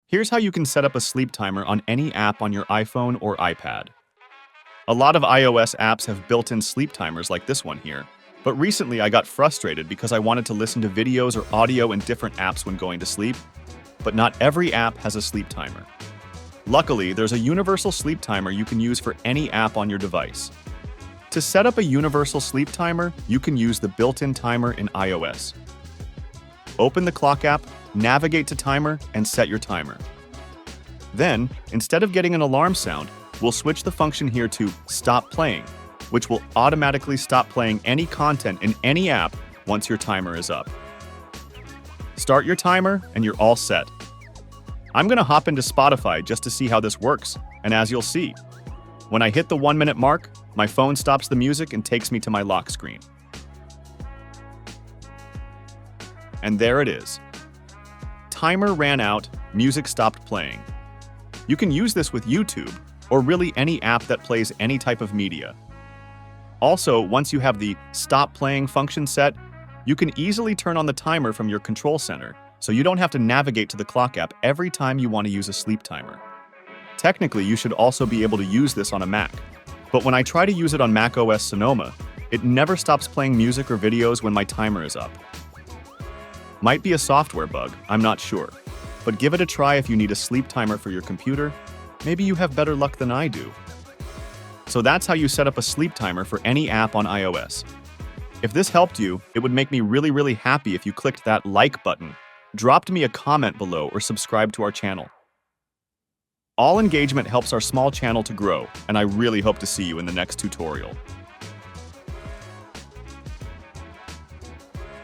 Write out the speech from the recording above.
Here's how you can set up a sleep timer on any app on your iPhone or iPad. A lot of iOS apps have built-in sleep timers like this one here, but recently I got frustrated because I wanted to listen to videos or audio in different apps when going to sleep, but not every app has a sleep timer. Luckily, there's a universal sleep timer you can use for any app on your device. To set up a universal sleep timer, you can use the built-in timer in iOS. Open the clock app, navigate to timer, and set your timer. Then, instead of getting an alarm sound, we'll switch the function here to Stop Playing, which will automatically stop playing any content in any app once your timer is up. Start your timer and you're all set. I'm going to hop into Spotify just to see how this works, and as you'll see, when I hit the 1-minute mark, my phone stops the music and takes me to my lock screen. And there it is. Timer ran out, music stopped playing. You can use this with YouTube, or really any app that plays any type of media. Also, once you have the Stop Playing function set, you can easily turn on the timer from your control center, so you don't have to navigate to the clock app every time you want to use a sleep timer. Technically, you should also be able to use this on a Mac, but when I try to use it on macOS Sonoma, it never stops playing music or videos when my timer is up. Might be a software bug, I'm not sure, but give it a try if you need a sleep timer for your computer. Maybe you have better luck than I do. So that's how you set up a sleep timer for any app on iOS. If this helped you, it would make me really happy if you clicked that like button, dropped me a comment below, or subscribed to our channel. All engagement helps our small channel to grow, and I really hope to see you in the next tutorial.